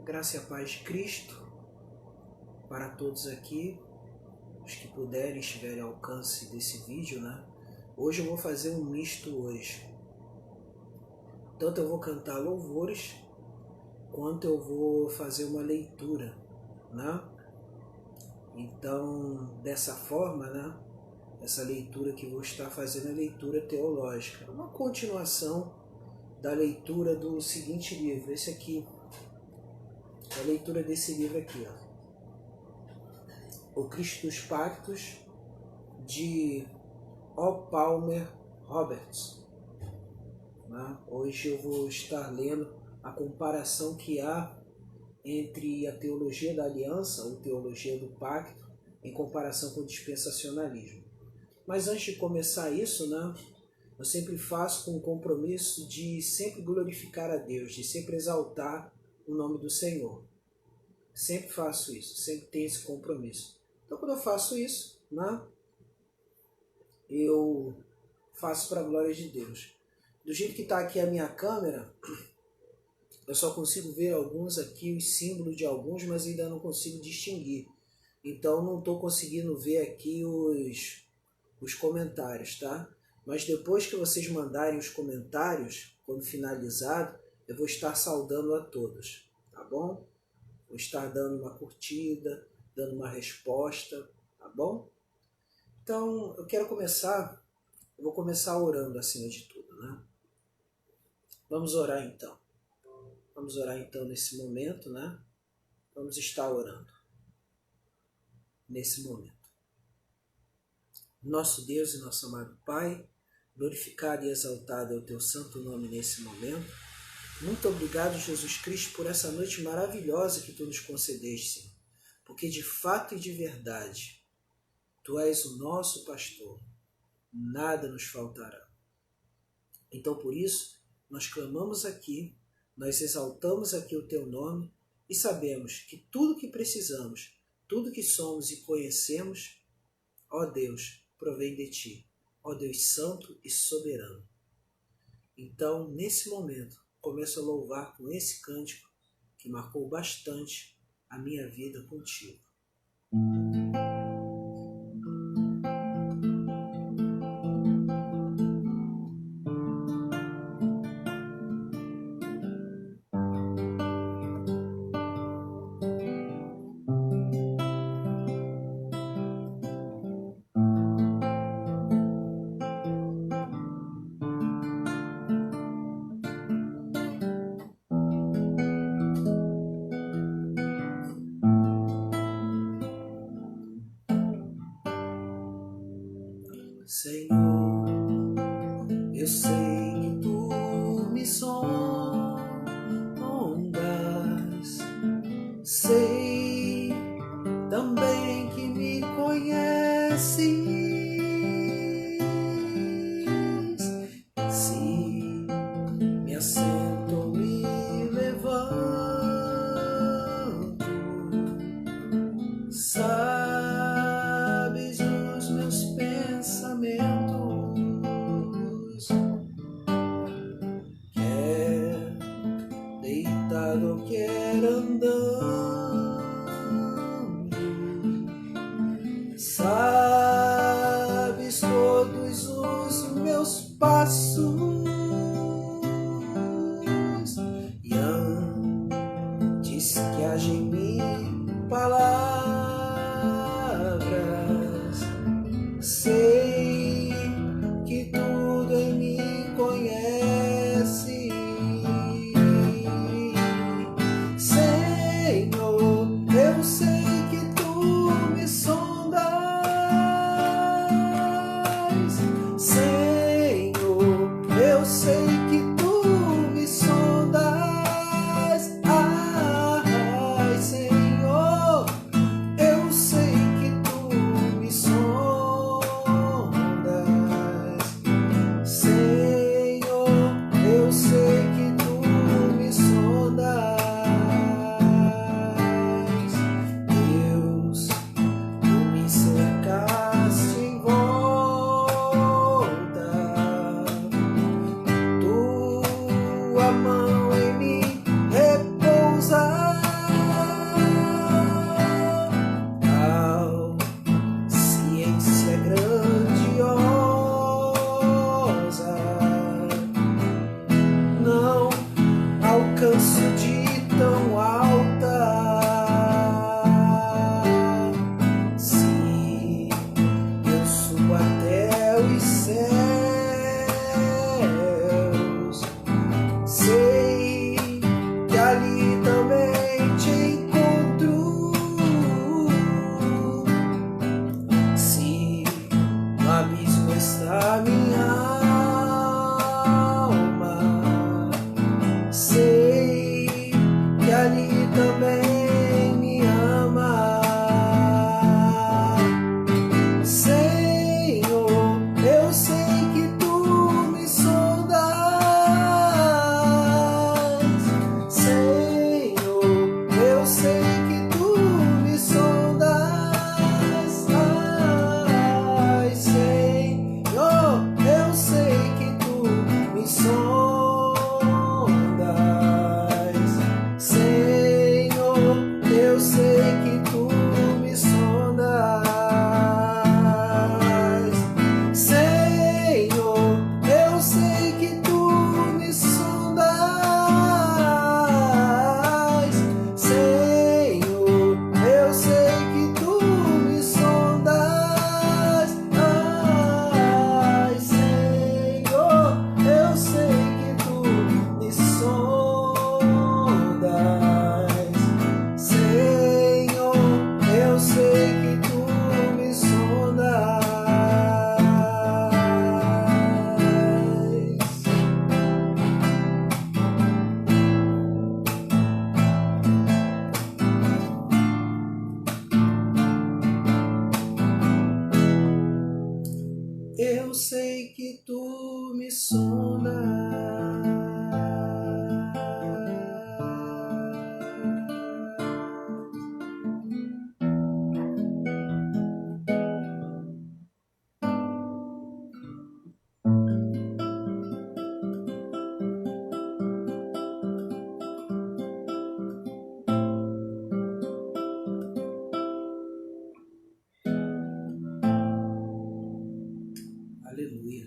Graça e a paz de Cristo para todos aqui, os que puderem, estiverem ao alcance desse vídeo, né? Hoje eu vou fazer um misto hoje. Tanto eu vou cantar louvores, quanto eu vou fazer uma leitura, né? Então, dessa forma, né? Essa leitura que vou estar fazendo é leitura teológica, uma continuação da leitura do seguinte livro, esse aqui, a leitura desse livro aqui, ó. O Cristo dos Pactos, de O. Palmer Roberts. Hoje eu vou estar lendo a comparação que há entre a teologia da aliança, ou teologia do pacto, em comparação com o dispensacionalismo. Mas antes de começar isso, né, eu sempre faço com o compromisso de sempre glorificar a Deus, de sempre exaltar o nome do Senhor. Sempre faço isso, sempre tenho esse compromisso. Então, quando eu faço isso, né, eu faço para a glória de Deus. Do jeito que está aqui a minha câmera, eu só consigo ver alguns aqui, os símbolos de alguns, mas ainda não consigo distinguir. Então, não estou conseguindo ver aqui os comentários, tá? Mas depois que vocês mandarem os comentários, quando finalizado, eu vou estar saudando a todos, tá bom? Vou estar dando uma curtida, dando uma resposta, tá bom? Então, eu vou começar orando acima de tudo, né? Vamos orar então. Vamos orar então nesse momento, né? Vamos estar orando nesse momento. Nosso Deus e nosso amado Pai, glorificado e exaltado é o teu santo nome nesse momento. Muito obrigado, Jesus Cristo, por essa noite maravilhosa que tu nos concedeste, Senhor. Porque de fato e de verdade, tu és o nosso pastor. Nada nos faltará. Então, por isso, nós clamamos aqui, nós exaltamos aqui o teu nome e sabemos que tudo que precisamos, tudo que somos e conhecemos, ó Deus, provém de ti. Ó Deus santo e soberano. Então, nesse momento, começo a louvar com esse cântico que marcou bastante a minha vida contigo. Senhor, eu sei que tu me sondas, sei também que me conheces. Se me assento ou me levanto, sabes os meus pensamentos, quer deitado, quer andando, sabes todos os meus passos, e antes que haja em mim palavras, sei que tudo em mim conhece. Senhor, eu sei que tu me sondas. Senhor, eu que tu me sondas. Aleluia.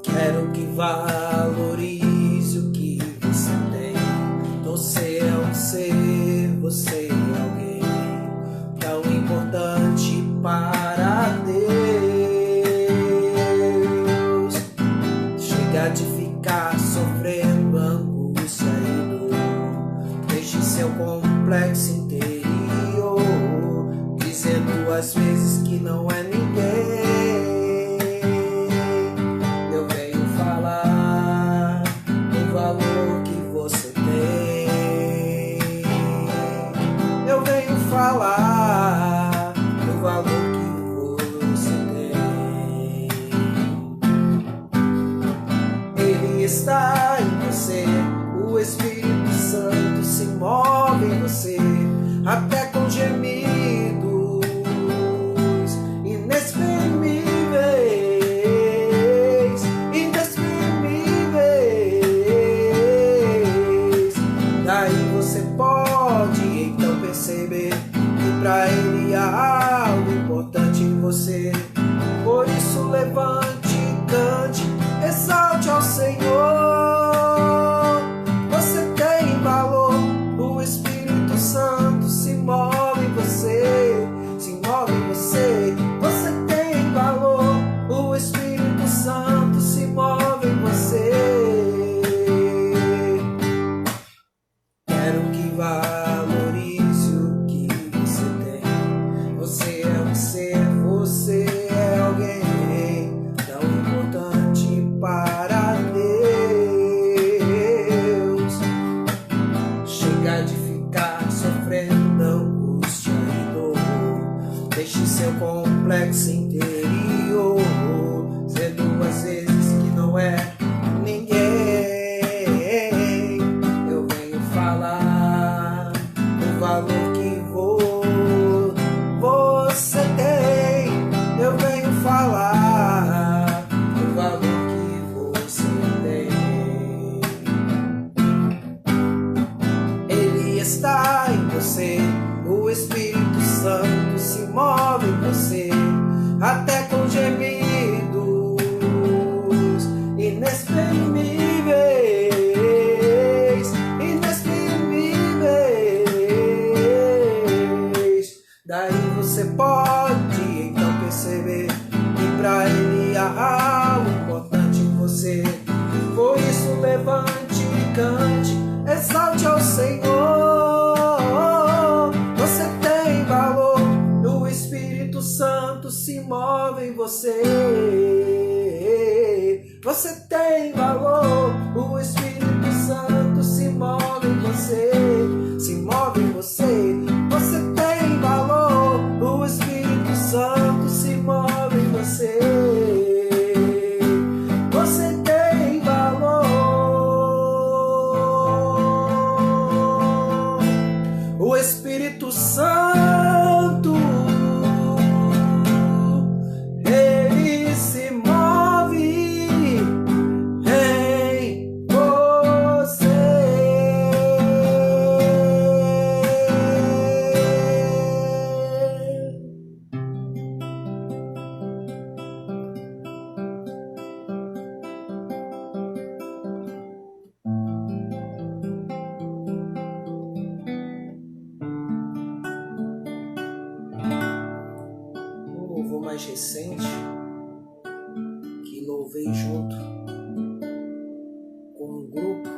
Quero que valorize o que você tem. Você é um ser, você é alguém tão importante para Deus. Chega de ficar sofrendo angústia e dor. Deixe seu complexo interior, dizendo às vezes que não é ninguém. Falar do valor que você tem. Ele está em você, o Espírito Santo se move em você, até com gemidos inexprimíveis, inexprimíveis. Daí você pode então perceber pra Ele há algo importante em você. Por isso levante, cante, exalte ao Senhor. Você tem valor, o Espírito Santo se move em você, se move em você. Você tem valor, o Espírito Santo se move em você. Quero que valorize o que você é um ser, você é alguém tão importante para Deus. Chega de ficar sofrendo angústia e dor. Deixe seu complexo interior, dizendo às vezes que não é ninguém. Eu venho falar do valor que você tem. Eu venho falar do valor que você tem. Ele está em você, o Espírito Santo se move em você, até com gemidos inexprimíveis, inexprimíveis. Daí você pode então perceber que pra Ele há algo importante em você. Por isso levante e cante, exalte ao Senhor. Você tem valor, o Espírito Santo se move em você. Você tem valor, o Espírito Santo se move em você, se move em você. Você tem valor, o Espírito Santo se move em você. Você tem valor, o Espírito Santo, ele se move mais recente, que louvei junto com um grupo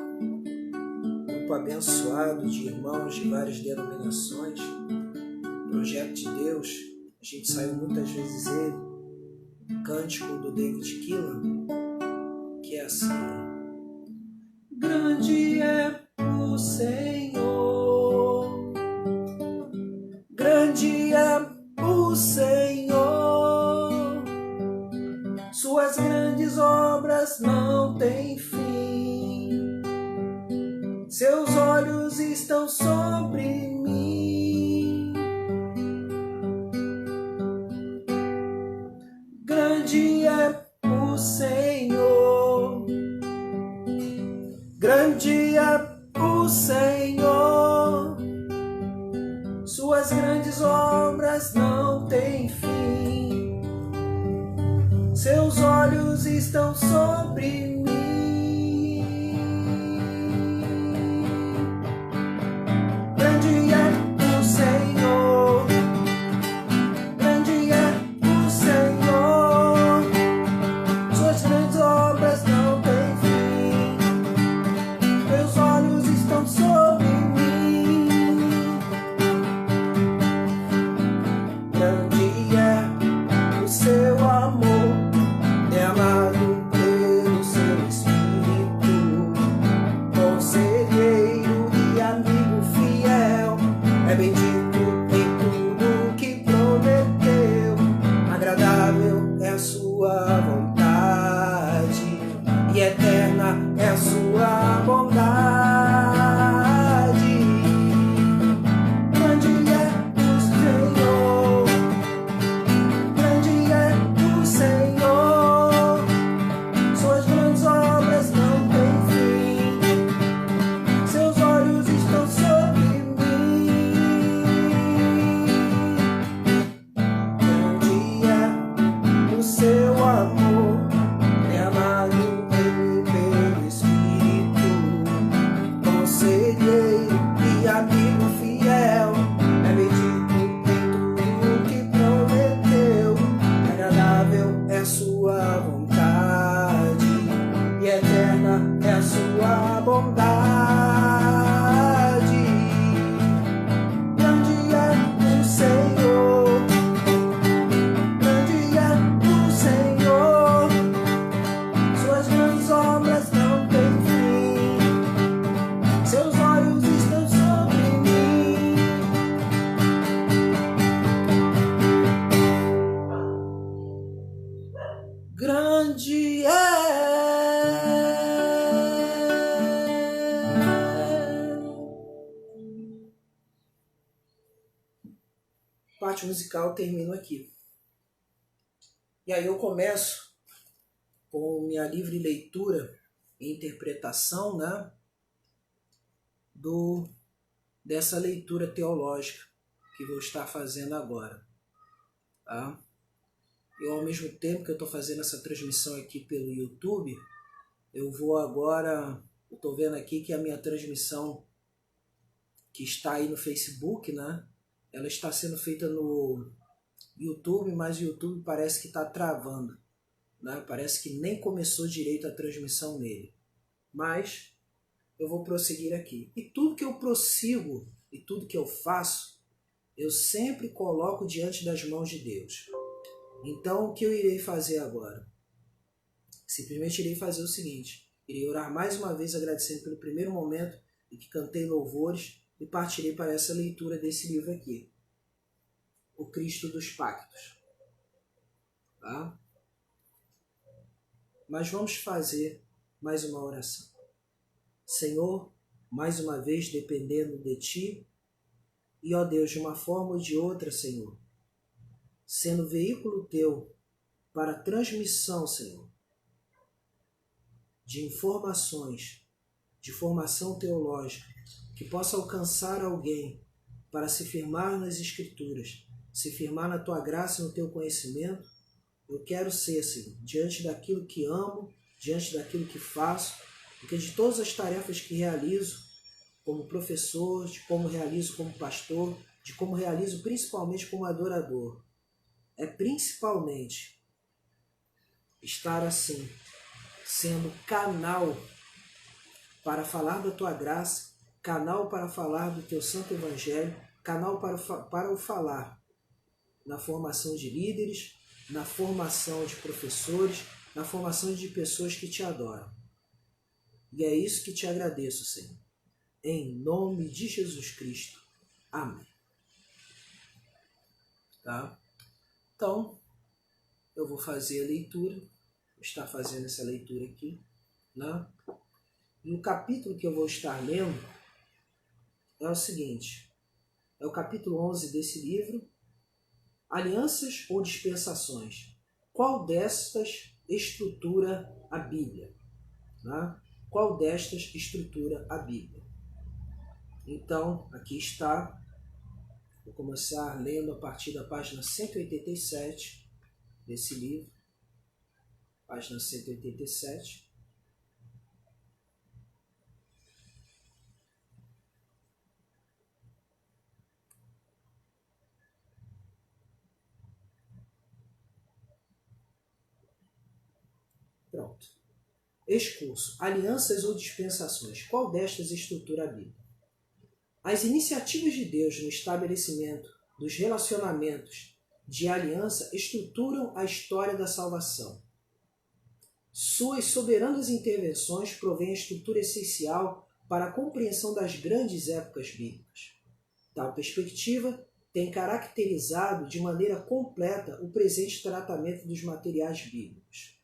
abençoado de irmãos de várias denominações, Projeto de Deus. A gente saiu muitas vezes ele, cântico do David Keelan, que é assim: grande é o Senhor, grande é o Senhor, suas grandes obras não têm fim, seus olhos estão sobre mim. Grande é o Senhor, grande é o Senhor, suas grandes obras não têm fim, seus olhos estão sobre mim. Grande é o Senhor, grande é o Senhor, suas grandes obras não têm fim, meus olhos estão sobre mim. Grande é o seu amor, derramado pelo seu Espírito, conselheiro e amigo fiel, é bendito em tudo que prometeu, agradável é a sua vontade e eterna é a sua bondade. Grande é o Senhor, grande é o Senhor, suas grandes obras não têm fim, seus olhos estão sobre mim. Grande é o seu amor, derramado pelo Espírito, conselheiro e amigo fiel, é bendito em tudo que prometeu, agradável é a sua vontade e eterna é a sua bondade. Grande é o Senhor, grande é o Senhor, suas grandes obras não têm fim, seus olhos estão sobre mim. Grande é. Parte musical termino aqui. E aí eu começo com minha livre leitura e interpretação, né, dessa leitura teológica que vou estar fazendo agora. Tá? Eu, ao mesmo tempo que eu estou fazendo essa transmissão aqui pelo YouTube, eu vou agora, eu estou vendo aqui que a minha transmissão que está aí no Facebook, né, ela está sendo feita no YouTube, mas o YouTube parece que está travando, né? Parece que nem começou direito a transmissão nele. Mas eu vou prosseguir aqui. E tudo que eu prossigo e tudo que eu faço, eu sempre coloco diante das mãos de Deus. Então, o que eu irei fazer agora? Simplesmente irei fazer o seguinte: irei orar mais uma vez agradecendo pelo primeiro momento em que cantei louvores e partirei para essa leitura desse livro aqui, O Cristo dos Pactos. Tá? Mas vamos fazer mais uma oração. Senhor, mais uma vez dependendo de Ti, e ó Deus, de uma forma ou de outra, Senhor, sendo veículo Teu para a transmissão, Senhor, de informações, de formação teológica, que possa alcançar alguém para se firmar nas Escrituras, se firmar na Tua graça e no Teu conhecimento. Eu quero ser, Senhor, diante daquilo que amo, diante daquilo que faço, porque de todas as tarefas que realizo como professor, de como realizo como pastor, de como realizo principalmente como adorador, é principalmente estar assim, sendo canal para falar da tua graça, canal para falar do teu santo evangelho, canal para o falar na formação de líderes, na formação de professores, na formação de pessoas que te adoram. E é isso que te agradeço, Senhor. Em nome de Jesus Cristo. Amém. Tá? Então, eu vou fazer a leitura, vou estar fazendo essa leitura aqui, né? E o capítulo que eu vou estar lendo é o seguinte, é o capítulo 11 desse livro, Alianças ou Dispensações? Qual destas estrutura a Bíblia? Né? Qual destas estrutura a Bíblia? Então, aqui está, vou começar lendo a partir da página 187 desse livro, página 187. Pronto. Excurso. Alianças ou dispensações? Qual destas estrutura a Bíblia? As iniciativas de Deus no estabelecimento dos relacionamentos de aliança estruturam a história da salvação. Suas soberanas intervenções provêm a estrutura essencial para a compreensão das grandes épocas bíblicas. Tal perspectiva tem caracterizado de maneira completa o presente tratamento dos materiais bíblicos.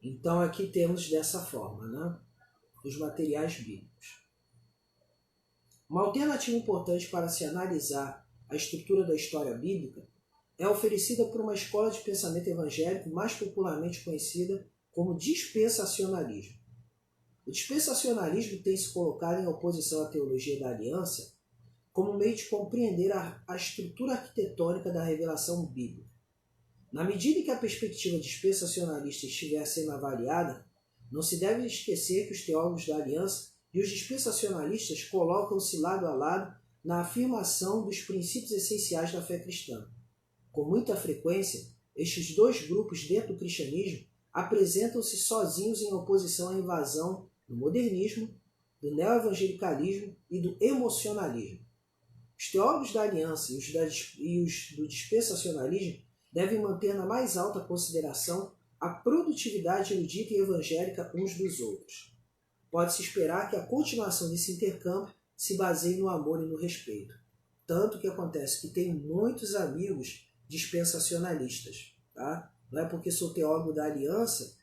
Então aqui temos dessa forma, né? Os materiais bíblicos. Uma alternativa importante para se analisar a estrutura da história bíblica é oferecida por uma escola de pensamento evangélico mais popularmente conhecida como dispensacionalismo. O dispensacionalismo tem se colocado em oposição à teologia da aliança como meio de compreender a estrutura arquitetônica da revelação bíblica. Na medida em que a perspectiva dispensacionalista estiver sendo avaliada, não se deve esquecer que os teólogos da aliança e os dispensacionalistas colocam-se lado a lado na afirmação dos princípios essenciais da fé cristã. Com muita frequência, estes dois grupos dentro do cristianismo apresentam-se sozinhos em oposição à invasão do modernismo, do neoevangelicalismo e do emocionalismo. Os teólogos da aliança e os do dispensacionalismo devem manter na mais alta consideração a produtividade erudita e evangélica uns dos outros. Pode-se esperar que a continuação desse intercâmbio se baseie no amor e no respeito. Tanto que acontece que tem muitos amigos dispensacionalistas. Tá? Não é porque sou teólogo da aliança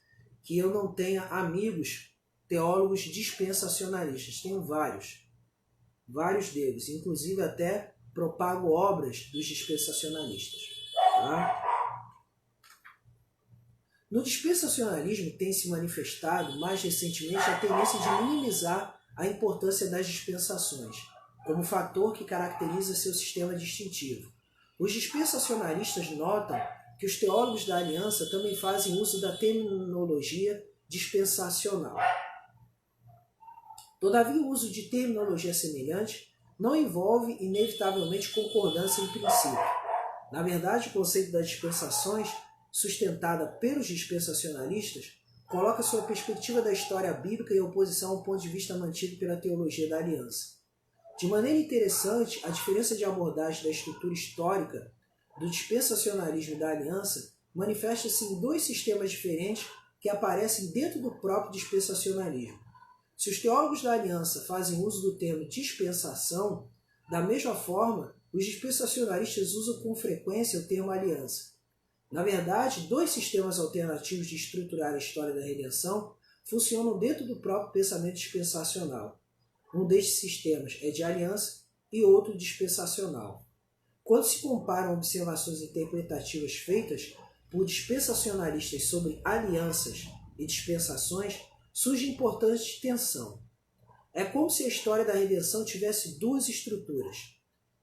que eu não tenha amigos teólogos dispensacionalistas. Tenho vários deles. Inclusive até propago obras dos dispensacionalistas. Tá? No dispensacionalismo tem se manifestado mais recentemente a tendência de minimizar a importância das dispensações, como fator que caracteriza seu sistema distintivo. Os dispensacionalistas notam que os teólogos da aliança também fazem uso da terminologia dispensacional. Todavia, o uso de terminologia semelhante não envolve inevitavelmente concordância em princípio. Na verdade, o conceito das dispensações, sustentada pelos dispensacionalistas, coloca sua perspectiva da história bíblica em oposição ao ponto de vista mantido pela teologia da aliança. De maneira interessante, a diferença de abordagem da estrutura histórica do dispensacionalismo e da aliança manifesta-se em dois sistemas diferentes que aparecem dentro do próprio dispensacionalismo. Se os teólogos da aliança fazem uso do termo dispensação, da mesma forma, os dispensacionalistas usam com frequência o termo aliança. Na verdade, dois sistemas alternativos de estruturar a história da redenção funcionam dentro do próprio pensamento dispensacional. Um destes sistemas é de aliança e outro dispensacional. Quando se comparam observações interpretativas feitas por dispensacionalistas sobre alianças e dispensações, surge importante tensão. É como se a história da redenção tivesse duas estruturas.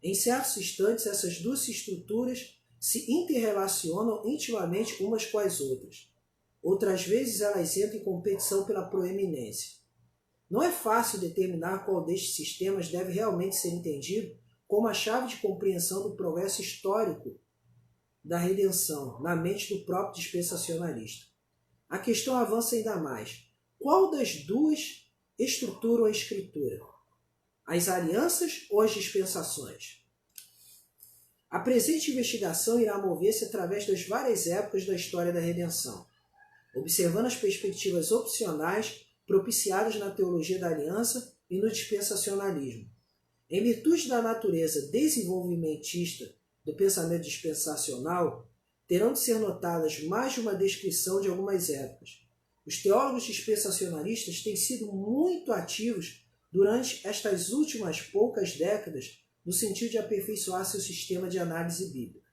Em certos instantes, essas duas estruturas se interrelacionam intimamente umas com as outras. Outras vezes elas entram em competição pela proeminência. Não é fácil determinar qual destes sistemas deve realmente ser entendido como a chave de compreensão do progresso histórico da redenção na mente do próprio dispensacionalista. A questão avança ainda mais. Qual das duas estruturam a Escritura? As alianças ou as dispensações? A presente investigação irá mover-se através das várias épocas da história da redenção, observando as perspectivas opcionais propiciadas na teologia da aliança e no dispensacionalismo. Em virtude da natureza desenvolvimentista do pensamento dispensacional, terão de ser notadas mais de uma descrição de algumas épocas. Os teólogos dispensacionalistas têm sido muito ativos durante estas últimas poucas décadas no sentido de aperfeiçoar seu sistema de análise bíblica.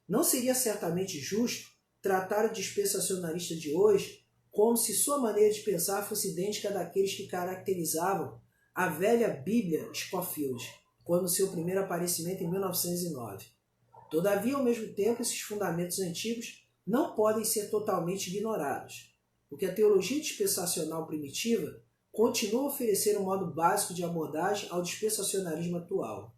Não seria certamente justo tratar o dispensacionalista de hoje como se sua maneira de pensar fosse idêntica daqueles que caracterizavam a velha Bíblia Scofield, quando seu primeiro aparecimento em 1909. Todavia, ao mesmo tempo, esses fundamentos antigos não podem ser totalmente ignorados, porque a teologia dispensacional primitiva continua a oferecer um modo básico de abordagem ao dispensacionalismo atual.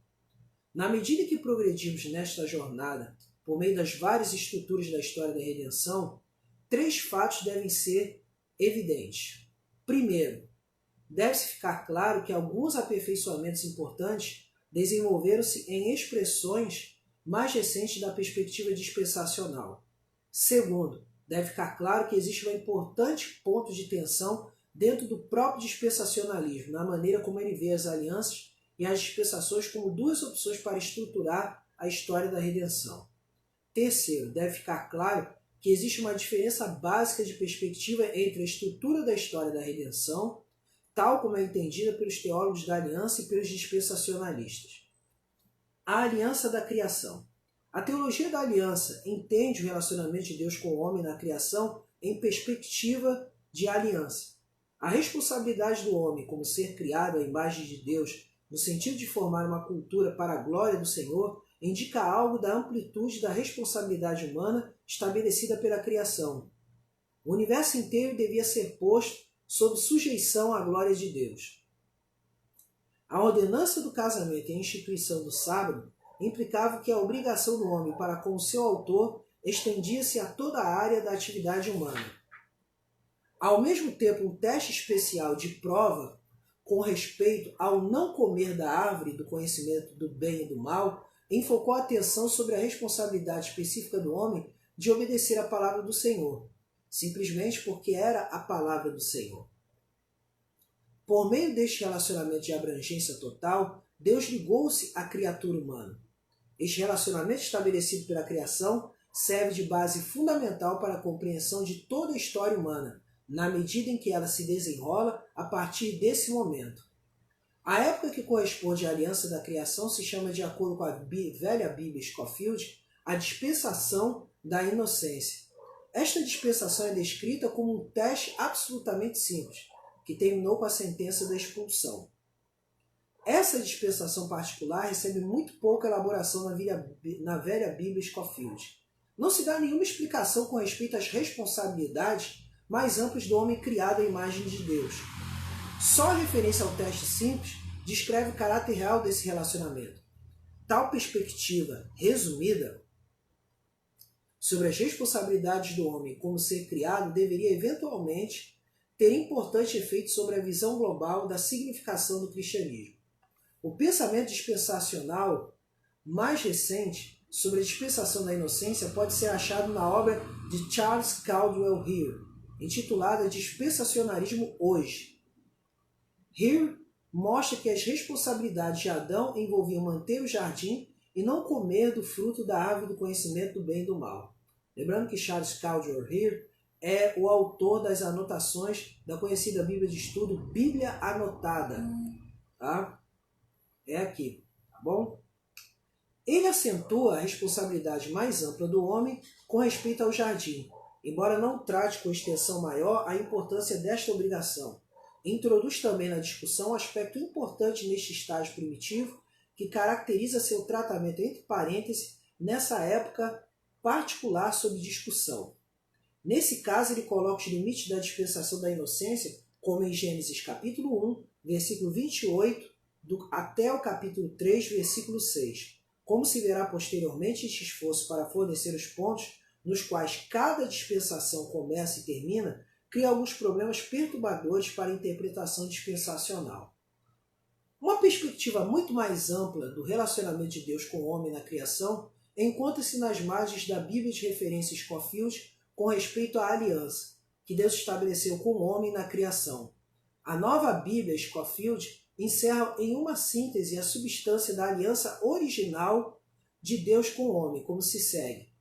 Na medida que progredimos nesta jornada, por meio das várias estruturas da história da redenção, 3 fatos devem ser evidentes. Primeiro, deve-se ficar claro que alguns aperfeiçoamentos importantes desenvolveram-se em expressões mais recentes da perspectiva dispensacional. Segundo, deve ficar claro que existe um importante ponto de tensão dentro do próprio dispensacionalismo, na maneira como ele vê as alianças e as dispensações como 2 opções para estruturar a história da redenção. Terceiro, deve ficar claro que existe uma diferença básica de perspectiva entre a estrutura da história da redenção, tal como é entendida pelos teólogos da aliança e pelos dispensacionalistas. A aliança da criação. A teologia da aliança entende o relacionamento de Deus com o homem na criação em perspectiva de aliança. A responsabilidade do homem como ser criado à imagem de Deus, no sentido de formar uma cultura para a glória do Senhor, indica algo da amplitude da responsabilidade humana estabelecida pela criação. O universo inteiro devia ser posto sob sujeição à glória de Deus. A ordenança do casamento e a instituição do sábado implicavam que a obrigação do homem para com o seu autor estendia-se a toda a área da atividade humana. Ao mesmo tempo, um teste especial de prova com respeito ao não comer da árvore do conhecimento do bem e do mal enfocou a atenção sobre a responsabilidade específica do homem de obedecer à palavra do Senhor, simplesmente porque era a palavra do Senhor. Por meio deste relacionamento de abrangência total, Deus ligou-se à criatura humana. Este relacionamento estabelecido pela criação serve de base fundamental para a compreensão de toda a história humana, na medida em que ela se desenrola a partir desse momento. A época que corresponde à aliança da criação se chama, de acordo com a velha Bíblia Scofield, a dispensação da inocência. Esta dispensação é descrita como um teste absolutamente simples, que terminou com a sentença da expulsão. Essa dispensação particular recebe muito pouca elaboração na velha Bíblia Scofield. Não se dá nenhuma explicação com respeito às responsabilidades mais amplas do homem criado à imagem de Deus. Só a referência ao teste simples descreve o caráter real desse relacionamento. Tal perspectiva resumida sobre as responsabilidades do homem como ser criado deveria eventualmente ter importante efeito sobre a visão global da significação do cristianismo. O pensamento dispensacional mais recente sobre a dispensação da inocência pode ser achado na obra de Charles Caldwell Here, intitulada Dispensacionalismo Hoje. Here mostra que as responsabilidades de Adão envolviam manter o jardim e não comer do fruto da árvore do conhecimento do bem e do mal. Lembrando que Charles Caldwell Here é o autor das anotações da conhecida Bíblia de Estudo, Bíblia Anotada. Tá? É aqui, tá bom? Ele acentua a responsabilidade mais ampla do homem com respeito ao jardim, embora não trate com extensão maior a importância desta obrigação. Introduz também na discussão um aspecto importante neste estágio primitivo que caracteriza seu tratamento entre parênteses nessa época particular sob discussão. Nesse caso, ele coloca os limites da dispensação da inocência, como em Gênesis capítulo 1, versículo 28 até o capítulo 3, versículo 6. Como se verá posteriormente, este esforço para fornecer os pontos nos quais cada dispensação começa e termina cria alguns problemas perturbadores para a interpretação dispensacional. Uma perspectiva muito mais ampla do relacionamento de Deus com o homem na criação encontra-se nas margens da Bíblia de referência Scofield com respeito à aliança que Deus estabeleceu com o homem na criação. A nova Bíblia Scofield encerra em uma síntese a substância da aliança original de Deus com o homem, como se segue.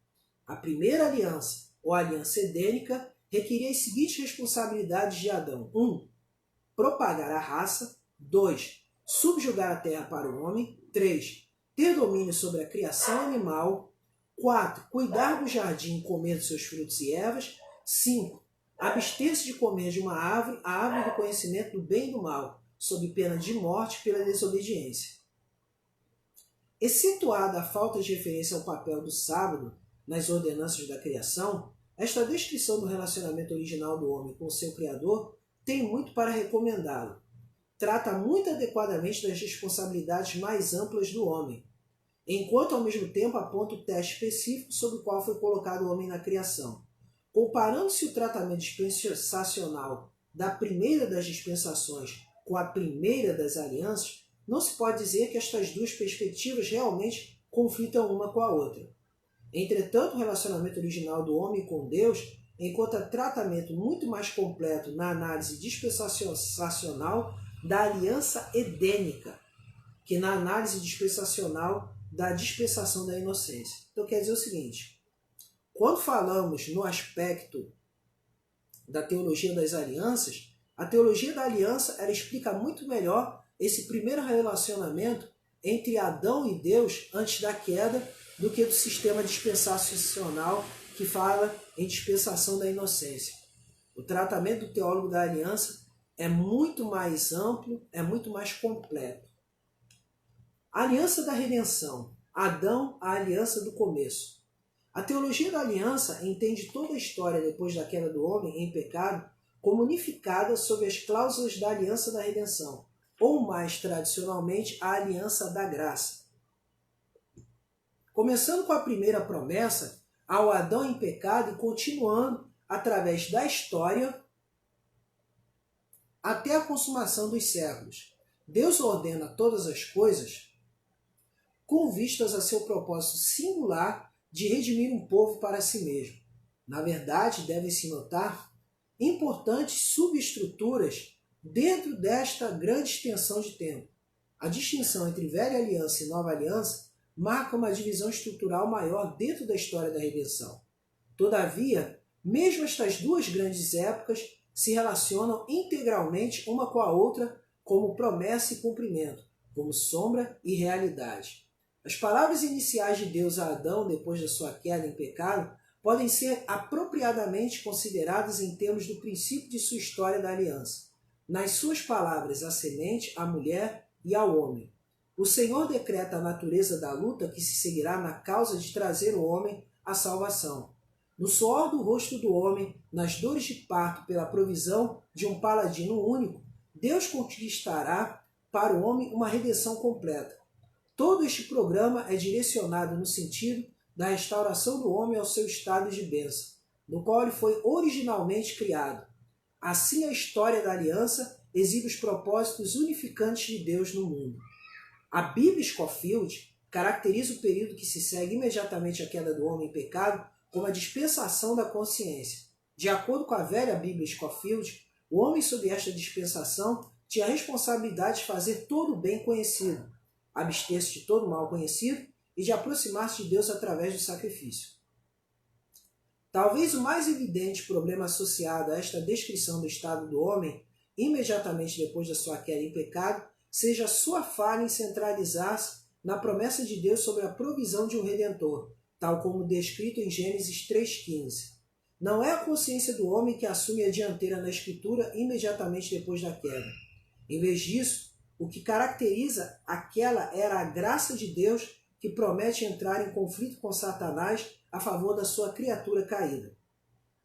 A primeira aliança, ou aliança edênica, requeria as seguintes responsabilidades de Adão. 1. Propagar a raça. 2. Subjugar a terra para o homem. 3. Ter domínio sobre a criação animal. 4. Cuidar do jardim e comer dos seus frutos e ervas. 5. Abster-se de comer de uma árvore, a árvore do conhecimento do bem e do mal, sob pena de morte pela desobediência. Excetuada a falta de referência ao papel do sábado nas ordenanças da criação, esta descrição do relacionamento original do homem com o seu Criador tem muito para recomendá-lo. Trata muito adequadamente das responsabilidades mais amplas do homem, enquanto ao mesmo tempo aponta o teste específico sobre o qual foi colocado o homem na criação. Comparando-se o tratamento dispensacional da primeira das dispensações com a primeira das alianças, não se pode dizer que estas duas perspectivas realmente conflitam uma com a outra. Entretanto, o relacionamento original do homem com Deus encontra tratamento muito mais completo na análise dispensacional da aliança edênica que na análise dispensacional da dispensação da inocência. Então quer dizer o seguinte: quando falamos no aspecto da teologia das alianças, a teologia da aliança ela explica muito melhor esse primeiro relacionamento entre Adão e Deus antes da queda do que do sistema dispensacional que fala em dispensação da inocência. O tratamento do teólogo da aliança é muito mais amplo, é muito mais completo. A aliança da redenção. Adão, a aliança do começo. A teologia da aliança entende toda a história depois da queda do homem em pecado como unificada sob as cláusulas da aliança da redenção, ou mais tradicionalmente a aliança da graça. Começando com a primeira promessa, ao Adão em pecado e continuando através da história até a consumação dos séculos. Deus ordena todas as coisas com vistas a seu propósito singular de redimir um povo para si mesmo. Na verdade, devem-se notar importantes subestruturas dentro desta grande extensão de tempo. A distinção entre velha aliança e nova aliança marca uma divisão estrutural maior dentro da história da redenção. Todavia, mesmo estas duas grandes épocas se relacionam integralmente uma com a outra como promessa e cumprimento, como sombra e realidade. As palavras iniciais de Deus a Adão depois da sua queda em pecado podem ser apropriadamente consideradas em termos do princípio de sua história da aliança. Nas suas palavras, a semente, a mulher e ao homem. O Senhor decreta a natureza da luta que se seguirá na causa de trazer o homem à salvação. No suor do rosto do homem, nas dores de parto pela provisão de um paladino único, Deus conquistará para o homem uma redenção completa. Todo este programa é direcionado no sentido da restauração do homem ao seu estado de bênção, no qual ele foi originalmente criado. Assim, a história da aliança exibe os propósitos unificantes de Deus no mundo. A Bíblia Scofield caracteriza o período que se segue imediatamente à queda do homem em pecado como a dispensação da consciência. De acordo com a velha Bíblia Scofield, o homem sob esta dispensação tinha a responsabilidade de fazer todo o bem conhecido, abster-se de todo o mal conhecido e de aproximar-se de Deus através do sacrifício. Talvez o mais evidente problema associado a esta descrição do estado do homem, imediatamente depois da sua queda em pecado, seja a sua falha em centralizar-se na promessa de Deus sobre a provisão de um Redentor, tal como descrito em Gênesis 3,15. Não é a consciência do homem que assume a dianteira na Escritura imediatamente depois da queda. Em vez disso, o que caracteriza aquela era a graça de Deus que promete entrar em conflito com Satanás a favor da sua criatura caída.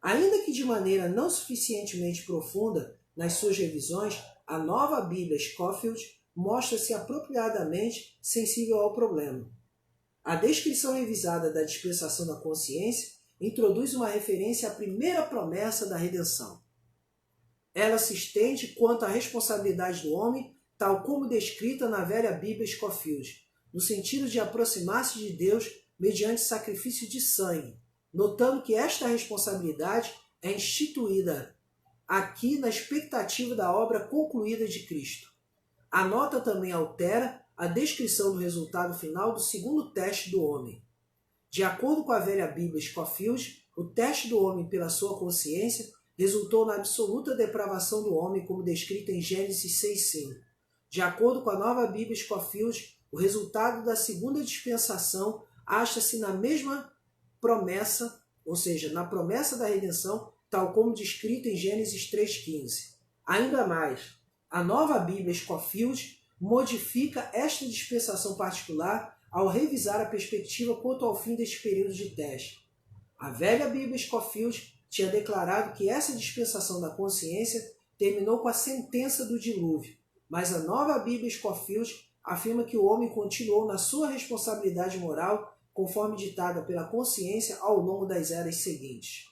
Ainda que de maneira não suficientemente profunda nas suas revisões, a nova Bíblia Scofield mostra-se apropriadamente sensível ao problema. A descrição revisada da dispensação da consciência introduz uma referência à primeira promessa da redenção. Ela se estende quanto à responsabilidade do homem, tal como descrita na velha Bíblia Scofield, no sentido de aproximar-se de Deus mediante sacrifício de sangue, notando que esta responsabilidade é instituída aqui na expectativa da obra concluída de Cristo. A nota também altera a descrição do resultado final do segundo teste do homem. De acordo com a velha Bíblia Scofield, o teste do homem pela sua consciência resultou na absoluta depravação do homem, como descrito em Gênesis 6,5. De acordo com a nova Bíblia Scofield, o resultado da segunda dispensação acha-se na mesma promessa, ou seja, na promessa da redenção, tal como descrito em Gênesis 3,15. Ainda mais, a nova Bíblia Scofield modifica esta dispensação particular ao revisar a perspectiva quanto ao fim deste período de teste. A velha Bíblia Scofield tinha declarado que essa dispensação da consciência terminou com a sentença do dilúvio, mas a nova Bíblia Scofield afirma que o homem continuou na sua responsabilidade moral conforme ditada pela consciência ao longo das eras seguintes.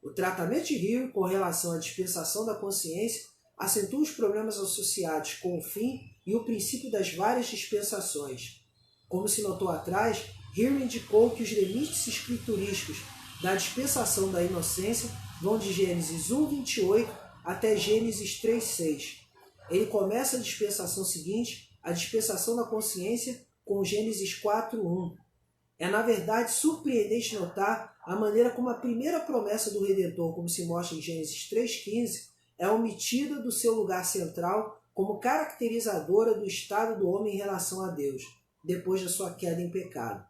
O tratamento de Rio com relação à dispensação da consciência acentua os problemas associados com o fim e o princípio das várias dispensações. Como se notou atrás, Rio indicou que os limites escriturísticos da dispensação da inocência vão de Gênesis 1:28 até Gênesis 3:6. Ele começa a dispensação seguinte, a dispensação da consciência, com Gênesis 4:1. É, na verdade, surpreendente notar a maneira como a primeira promessa do Redentor, como se mostra em Gênesis 3:15, é omitida do seu lugar central como caracterizadora do estado do homem em relação a Deus, depois da sua queda em pecado.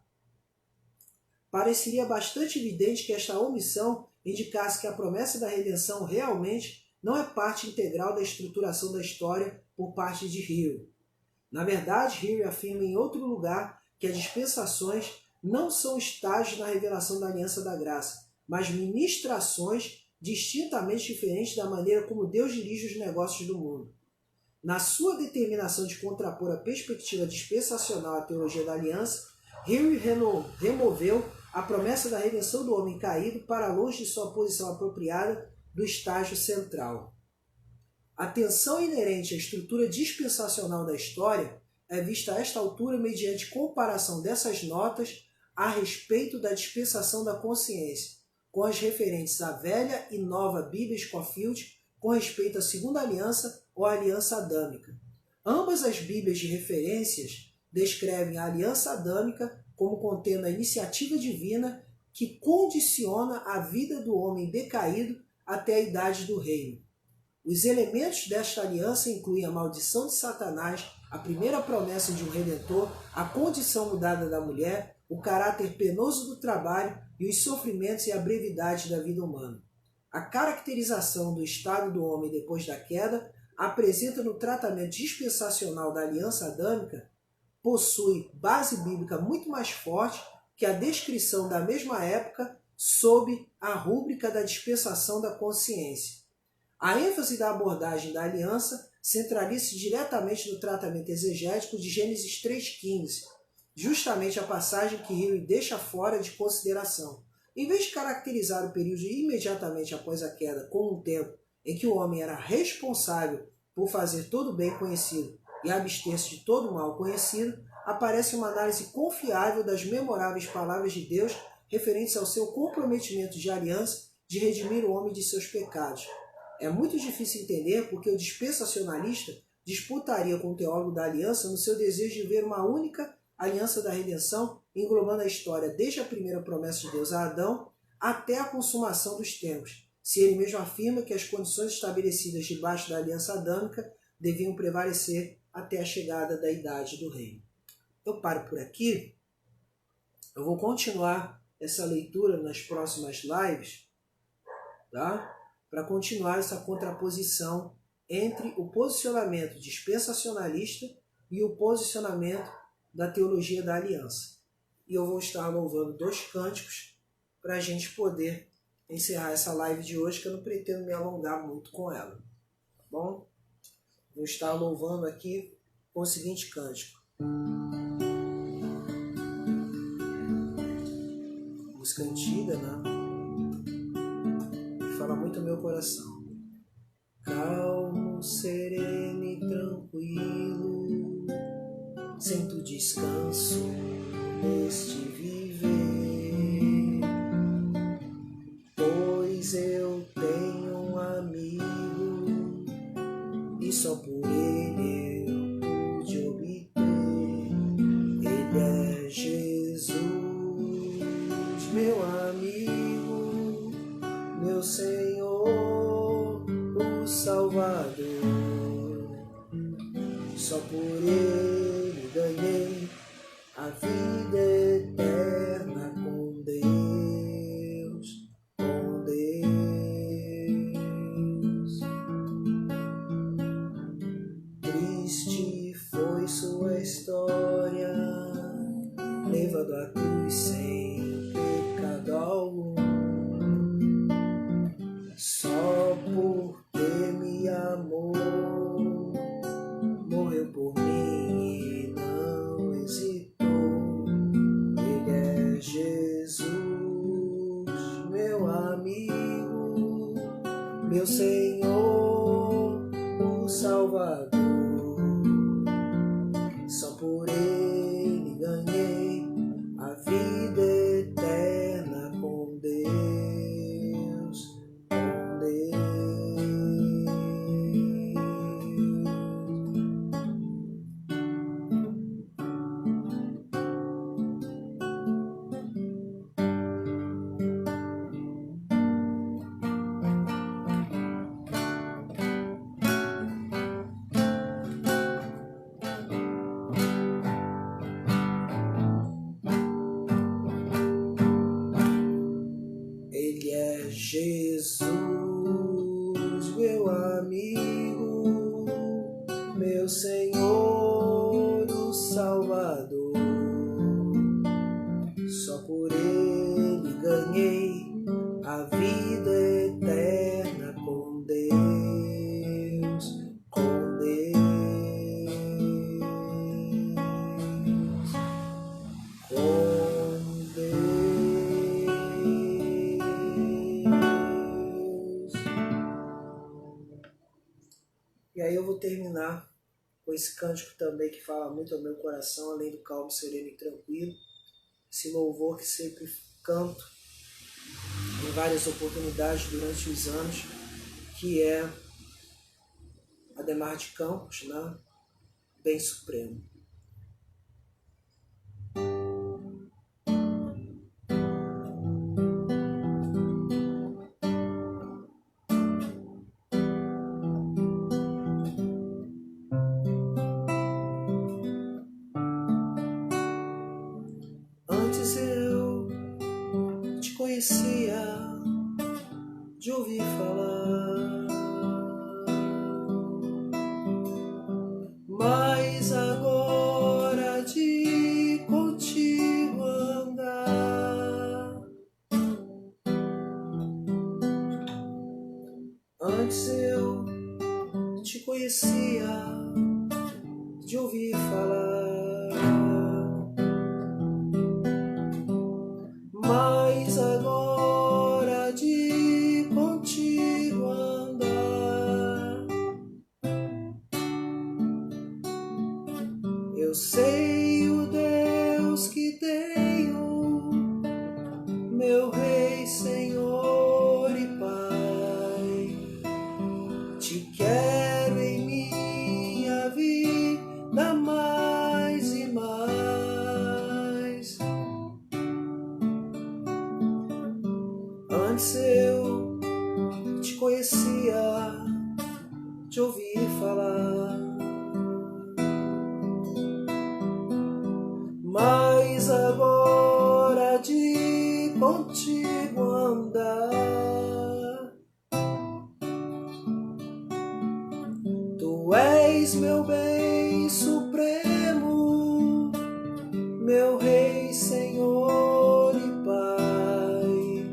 Pareceria bastante evidente que esta omissão indicasse que a promessa da redenção realmente não é parte integral da estruturação da história por parte de Rio. Na verdade, Rio afirma em outro lugar que as dispensações não são estágios na revelação da aliança da graça, mas ministrações distintamente diferentes da maneira como Deus dirige os negócios do mundo. Na sua determinação de contrapor a perspectiva dispensacional à teologia da aliança, Rio removeu a promessa da redenção do homem caído para longe de sua posição apropriada do estágio central. A tensão inerente à estrutura dispensacional da história é vista a esta altura mediante comparação dessas notas a respeito da dispensação da consciência, com as referentes à velha e nova Bíblia Scofield com respeito à segunda aliança ou à aliança adâmica. Ambas as Bíblias de referências descrevem a aliança adâmica como contendo a iniciativa divina que condiciona a vida do homem decaído até a idade do reino. Os elementos desta aliança incluem a maldição de Satanás, a primeira promessa de um redentor, a condição mudada da mulher, o caráter penoso do trabalho e os sofrimentos e a brevidade da vida humana. A caracterização do estado do homem depois da queda apresenta no tratamento dispensacional da aliança adâmica possui base bíblica muito mais forte que a descrição da mesma época sob a rúbrica da dispensação da consciência. A ênfase da abordagem da aliança centraliza-se diretamente no tratamento exegético de Gênesis 3,15, justamente a passagem que Rio deixa fora de consideração. Em vez de caracterizar o período imediatamente após a queda como um tempo em que o homem era responsável por fazer todo o bem conhecido e abster-se de todo o mal conhecido, aparece uma análise confiável das memoráveis palavras de Deus referentes ao seu comprometimento de aliança de redimir o homem de seus pecados. É muito difícil entender porque o dispensacionalista disputaria com o teólogo da aliança no seu desejo de ver uma única aliança da redenção englobando a história desde a primeira promessa de Deus a Adão até a consumação dos tempos, se ele mesmo afirma que as condições estabelecidas debaixo da aliança adâmica deviam prevalecer até a chegada da idade do reino. Eu paro por aqui. Eu vou continuar essa leitura nas próximas lives, tá? Para continuar essa contraposição entre o posicionamento dispensacionalista e o posicionamento da teologia da aliança. E eu vou estar louvando 2 cânticos para a gente poder encerrar essa live de hoje, que eu não pretendo me alongar muito com ela. Tá bom? Vou estar louvando aqui com o seguinte cântico. Música antiga, né? Que fala muito ao meu coração. Calmo, sereno e tranquilo, sinto descanso neste viver, pois eu tenho um amigo e só por ele eu pude obter. Ele é Jesus, meu amigo, meu Senhor, o Salvador. Só por ele ganhei a vida eterna com Deus, com Deus. Triste foi sua história, levado à cruz sem pecado algum, só porque me amou, morreu por mim e não hesitou. Ele é Jesus, meu amigo, meu Senhor, o Salvador. Só por ele ganhei a vida eterna com Deus, com Deus. Ele é Jesus, meu amigo, meu Senhor, o Salvador. Só por ele ganhei a vida eterna com Deus, com Deus, com Deus. E aí eu vou terminar com esse cântico também que fala muito ao meu coração, além do calmo, sereno e tranquilo. Esse louvor que sempre canto em várias oportunidades durante os anos, que é Ademar de Campos, né? Bem Supremo. Antes eu te conhecia de ouvir falar, mas agora de contigo andar. Antes eu te conhecia de ouvir falar, mas agora de contigo andar. Eu sei o Deus que tenho, meu Rei, Senhor e Pai. Te quero em minha vida mais e mais. Antes eu te conhecia de ouvir falar, mas agora de contigo andar. Tu és meu bem supremo, meu Rei, Senhor e Pai.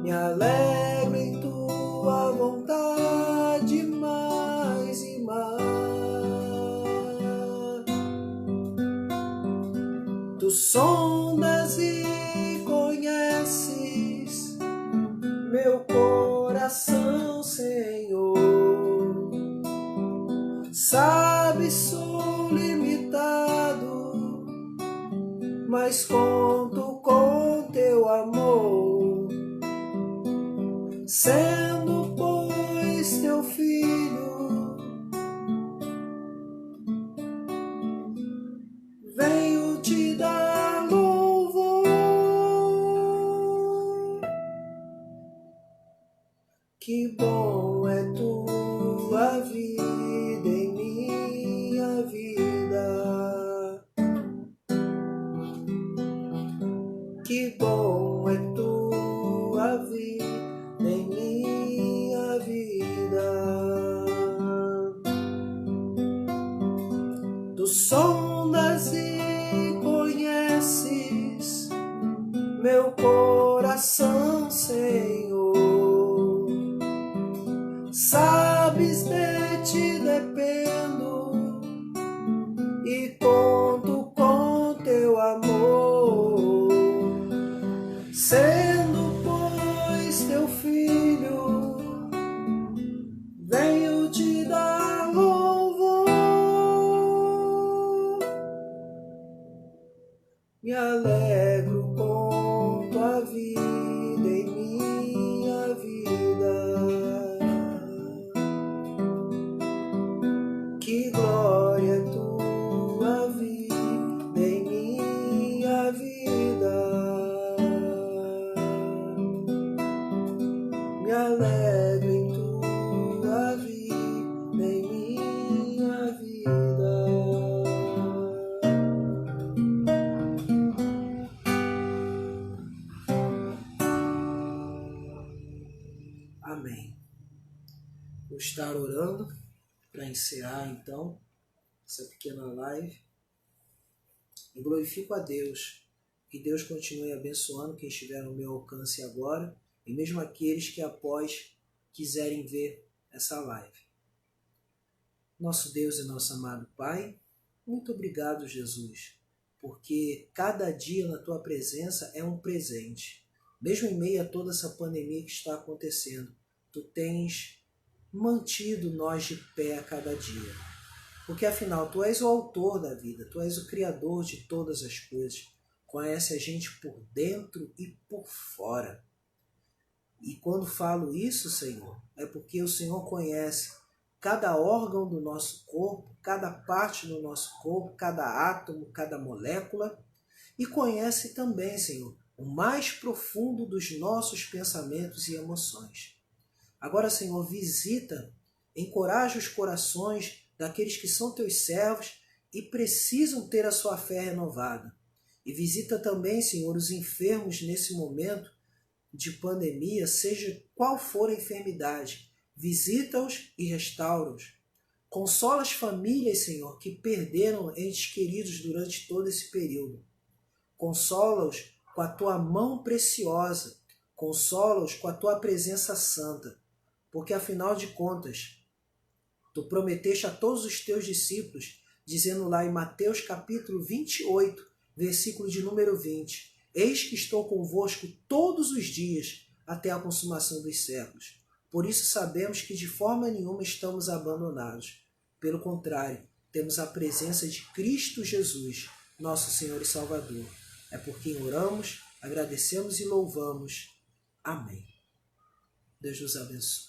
Me alegro em tua vontade mais e mais. coração, Senhor. Sabe, sou limitado, mas conto com teu amor. Sendo, pois, teu filho, venho te dar louvor. Que bom é tua vida em minha vida. Que bom é tua vida em minha vida. Tu sondas e conheces meu coração, Senhor. Sabes, de ti dependo e conto com teu amor. Sendo, pois, teu filho, venho te dar louvor. Me alegro com tua vida em minha vida. Que glória é tua vida em minha vida. Me alegro em tua vida em minha vida. Amém. Vou estar orando para encerrar então essa pequena live e glorifico a Deus. Que Deus continue abençoando quem estiver no meu alcance agora e mesmo aqueles que após quiserem ver essa live. Nosso Deus e nosso amado Pai, muito obrigado, Jesus, porque cada dia na Tua presença é um presente. Mesmo em meio a toda essa pandemia que está acontecendo, Tu tens mantido nós de pé a cada dia. Porque afinal, Tu és o autor da vida, Tu és o criador de todas as coisas. Conhece a gente por dentro e por fora. E quando falo isso, Senhor, é porque o Senhor conhece cada órgão do nosso corpo, cada parte do nosso corpo, cada átomo, cada molécula, e conhece também, Senhor, o mais profundo dos nossos pensamentos e emoções. Agora, Senhor, visita, encoraja os corações daqueles que são Teus servos e precisam ter a sua fé renovada. E visita também, Senhor, os enfermos nesse momento de pandemia, seja qual for a enfermidade. Visita-os e restaura-os. Consola as famílias, Senhor, que perderam entes queridos durante todo esse período. Consola-os com a Tua mão preciosa. Consola-os com a Tua presença santa. Porque, afinal de contas, Tu prometeste a todos os Teus discípulos, dizendo lá em Mateus capítulo 28, versículo de número 20, Eis que estou convosco todos os dias até a consumação dos séculos. Por isso sabemos que de forma nenhuma estamos abandonados. Pelo contrário, temos a presença de Cristo Jesus, nosso Senhor e Salvador. É por quem oramos, agradecemos e louvamos. Amém. Deus nos abençoe.